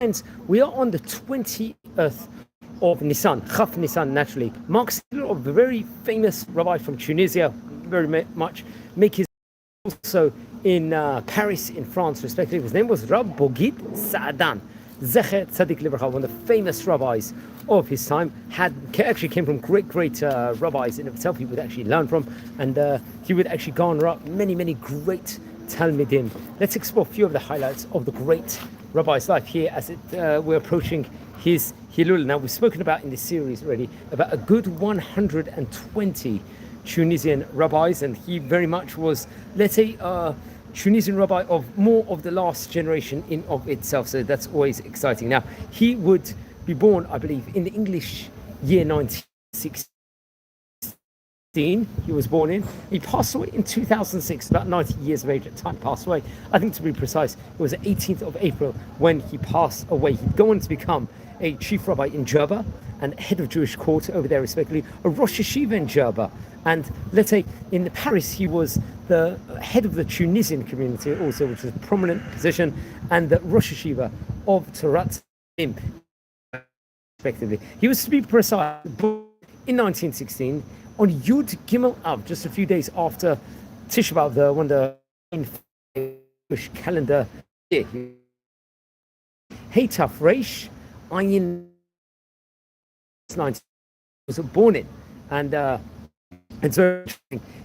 Friends, we are on the 20th of Nisan, Chaf Nisan naturally, marks of a very famous rabbi from Tunisia, very much, make his also in Paris, in France, respectively. His name was Rabbi Bogid Saadon, Zecher Tzadik Libracha, one of the famous rabbis of his time, actually came from great rabbis in itself he would actually learn from, and he would actually garner up many great Talmidim. Let's explore a few of the highlights of the great rabbi's life here as we're approaching his Hilul. Now, we've spoken about in this series already about a good 120 Tunisian rabbis, and he very much was, let's say, Tunisian rabbi of more of the last generation in of itself, so that's always exciting. Now, he would be born, I believe, in the English year 1916. He was born in. He passed away in 2006, about 90 years of age at the time. Passed away, I think to be precise, it was the 18th of April when he passed away. He'd go on to become a chief rabbi in Jerba and head of Jewish court over there, respectively, a Rosh Yeshiva in Jerba, and let's say in Paris he was the head of the Tunisian community also, which was a prominent position, and the Rosh Yeshiva of Torah, respectively. He was, to be precise, born in 1916 on Yud Gimel Av, just a few days after Tisha B'Av, one of the Jewish calendar year. Hey Taf Reish Ayin 19 was born in, and so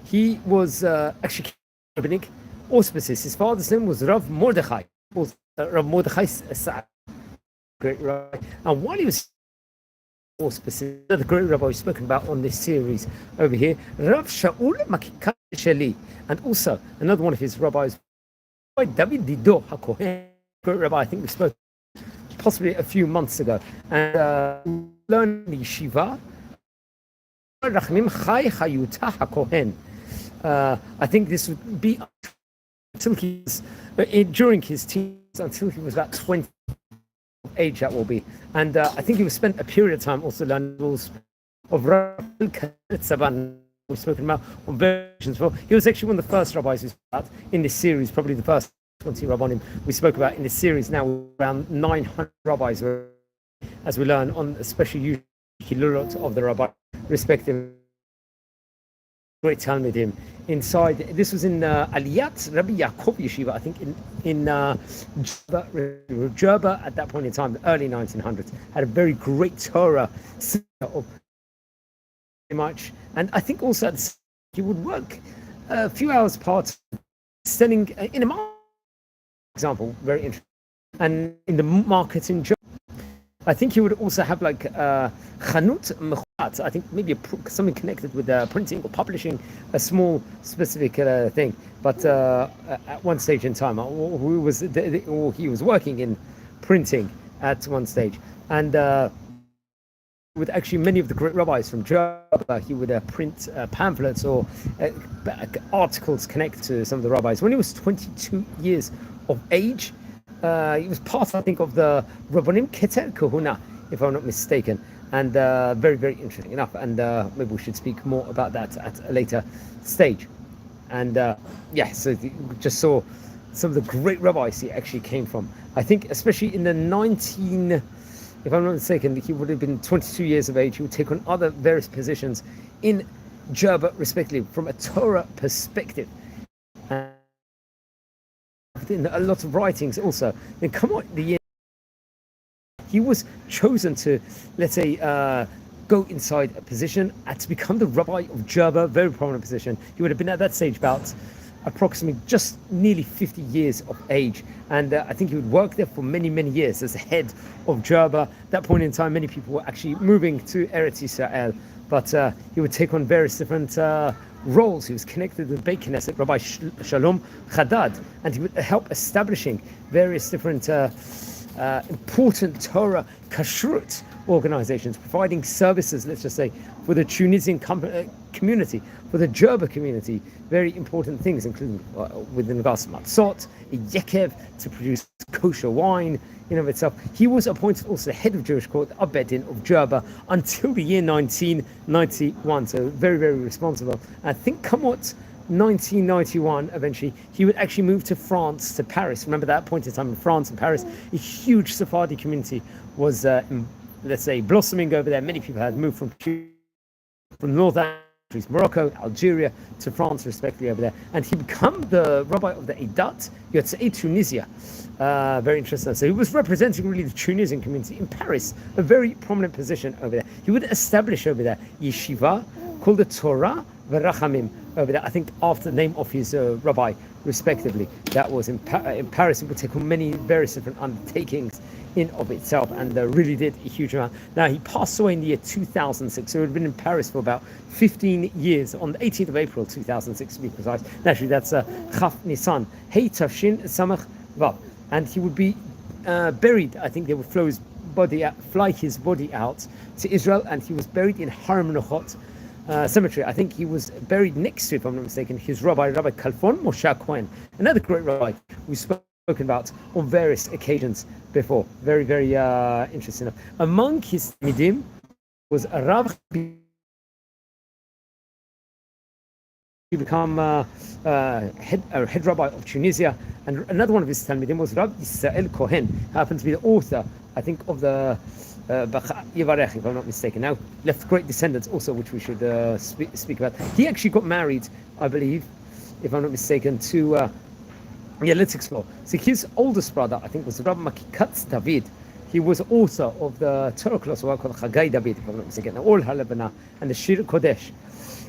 he was actually rabbinic auspices. His father's name was Rav Mordechai, Rav Mordechai Saadon, great rabbi. And while he was auspices, the great rabbi we've spoken about on this series over here, Rav Shaul Makikah Sheli, and also another one of his rabbis, David Dido HaKohen, great rabbi. I think we spoke possibly a few months ago, and learned Yeshiva. ורחמים חי חיותה הכהן. I think this would be until he was during his teens, until he was about 20 age, that will be. And I think he was spent a period of time also learning rules of Rabbi Saban we've spoken about on versions. Well, he was actually one of the first rabbis we spoke about in this series, probably the first 20 rabbanim we spoke about in this series. Now around 900 rabbis, as we learn on especially Hilulot of the rabbi, respective great Talmidim inside. This was in Aliyat Rabbi Yaakov Yeshiva, I think in Jerba at that point in time, the early 1900s. Had a very great Torah of very much, and I think also he would work a few hours part selling in a market, for example, very interesting, and in the market in Jerba. I think he would also have like chanut mechat. I think maybe something connected with printing or publishing, a small specific thing. But at one stage in time, he was working in printing at one stage, and with actually many of the great rabbis from Jerba, he would print pamphlets or articles connected to some of the rabbis. When he was 22 years of age, he was part, I think, of the Rabbanim Keter Kahuna, if I'm not mistaken, and very interesting enough. And maybe we should speak more about that at a later stage. And so we just saw some of the great rabbis he actually came from. I think, especially in the if I'm not mistaken, he would have been 22 years of age. He would take on other various positions in Jerba, respectively, from a Torah perspective. In a lot of writings also. Then come on, the year he was chosen to, let's say, go inside a position and to become the rabbi of Jerba, very prominent position. He would have been at that stage about approximately just nearly 50 years of age, and I think he would work there for many years as the head of Jerba. At that point in time, many people were actually moving to Eretz Yisrael, but he would take on various different roles. He was connected with Beit Knesset, Rabbi Shalom Chadad, and he would help establishing various different important Torah kashrut organizations, providing services, let's just say, for the Tunisian community, for the Jerba community, very important things, including within regards to matzot, a yekev, to produce kosher wine in of itself. He was appointed also the head of Jewish court, Abedin of Jerba, until the year 1991, so very responsible. I think Kamot 1991, eventually, he would actually move to France, to Paris. Remember that point in time in France and Paris, a huge Sephardi community was, let's say, blossoming over there. Many people had moved from northern countries, Morocco, Algeria, to France, respectively, over there. And he became the rabbi of the Edat Yotzei Tunisia. Very interesting. So he was representing really the Tunisian community in Paris, a very prominent position over there. He would establish over there yeshiva called the Torah, ורחמים over there, I think after the name of his rabbi, respectively. That was in Paris. It would take on many various different undertakings in of itself, and really did a huge amount. Now, he passed away in the year 2006, so he had been in Paris for about 15 years, on the 18th of April 2006 to be precise. Naturally, that's Chaf Nisan, Hey Tafshin Samach Vav. And he would be buried, I think they would fly his body out to Israel, and he was buried in Har Menachot cemetery. I think he was buried next to, if I'm not mistaken, his Rabbi Kalfon Moshe Cohen, another great rabbi we've spoken about on various occasions before. Very, very interesting. Among his Talmidim was a Rabbi. He became head rabbi of Tunisia, and another one of his Talmidim was Rabbi Israel Cohen, happened to be the author, I think, of the Yivarech, if I'm not mistaken. Now, left great descendants also, which we should speak about. He actually got married, I believe, if I'm not mistaken, to let's explore. So his oldest brother, I think, was Rabbi Makikatz David. He was author of the Torah class work called Chagai David, if I'm not mistaken, all Halabana and the Shir Kodesh.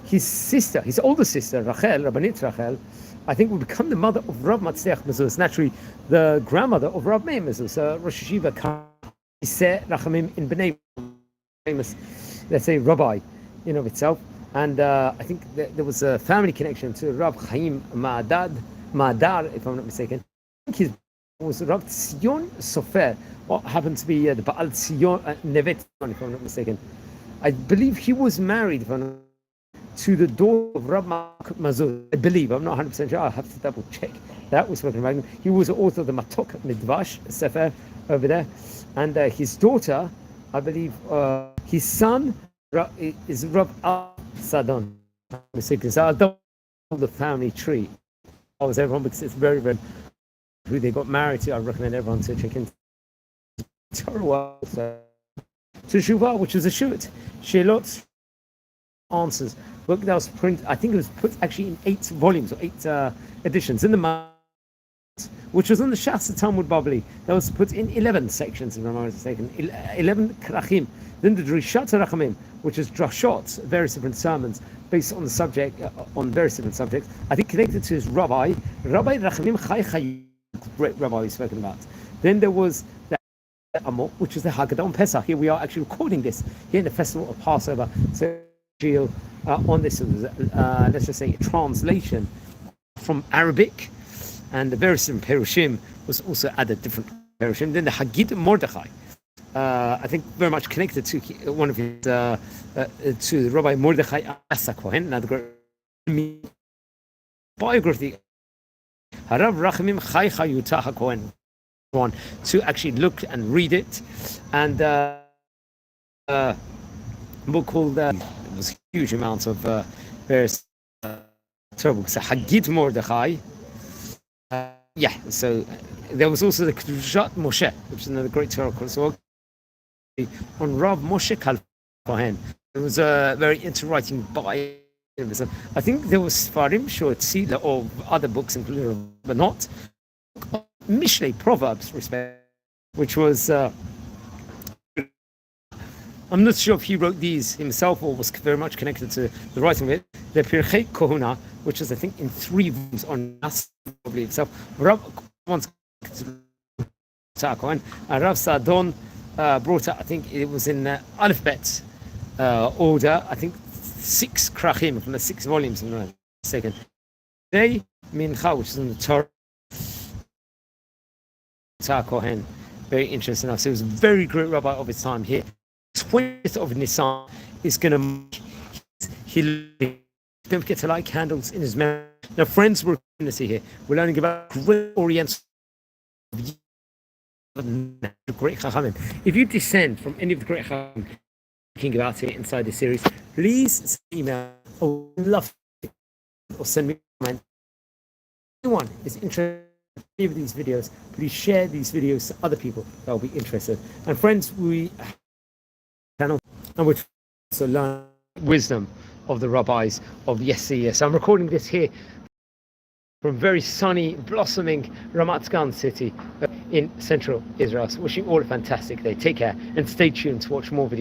His older sister, Rachel, Rabbanit Rachel, I think would become the mother of Rav Matzliach Mezuz, naturally the grandmother of Rav Meir Mezuz, Rosh Yeshiva Ravchamim in Bnei, famous, let's say, rabbi in of itself. And I think there was a family connection to Rav Chaim Ma'adar, if I'm not mistaken. I think his was Rav Tzion Sofer, what happened to be the Baal Tzion Nevet, if I'm not mistaken. I believe he was married to the daughter of Rav Mazur. I believe, I'm not 100% sure, I'll have to double check. That was spoken about him. He was the author of the Matok Midvash Sefer over there. And his daughter, I believe, his son is Rav Saadon. So I'll double the family tree. Always everyone, because it's very, very who they got married to. I recommend everyone to check in Torah to Shuvah, which was a shoot. Shelot answers. Book that was printed, I think it was put actually in 8 volumes or 8 editions in the which was on the Shas Talmud Babli. That was put in 11 sections, if I'm not mistaken, 11 krachim. Then the Drishat Rachamim, which is drashot, various different sermons based on the subject, on various different subjects. I think connected to his Rabbi Rachamim Chai Chai, great rabbi we've spoken about. Then there was the Amor, which is the Haggadah on Pesach. Here we are actually recording this here in the festival of Passover. So on this, let's just say, a translation from Arabic. And the various Perushim was also added, different Perushim. Then the Hagid Mordechai, I think very much connected to one of his, to Rabbi Mordechai Asa Kohen, another great biography. Harav Rachamim Chai Chai Yutah HaKohen, one to actually look and read it. And a book called, it was huge amounts of various Torah books. So Hagid Mordechai. So there was also the Kedushat Moshe, which is another great Torah course on Rav Moshe Kohen. It was very into writing by. I think there was Farim, Tzila, or other books, including, but not Mishlei, Proverbs, respect, which was. I'm not sure if he wrote these himself or was very much connected to the writing of it. The Pirchei Kohuna, which is, I think, in 3 volumes on Nas, probably itself. Rav once and Rav Saadon brought out, I think it was in alphabet order, I think 6 krachim from the 6 volumes, if I'm not mistaken. Day Mincha, which is in the Torah Kohen, very interesting enough. So he was a very great rabbi of his time here. 20th of Nisan is going to don't forget to light candles in his memory. Now, friends, we're going to see here. We'll only give out great oriental great Chachamim. If you descend from any of the great Chachamim talking about it inside this series, please email. I would love or send me a comment. If anyone is interested in any of these videos, please share these videos to other people that will be interested. And friends, we have a channel and we're also learn wisdom of the rabbis of yesteryear. So I'm recording this here from very sunny, blossoming Ramat Gan city in central Israel. So wishing all a fantastic day. Take care and stay tuned to watch more videos.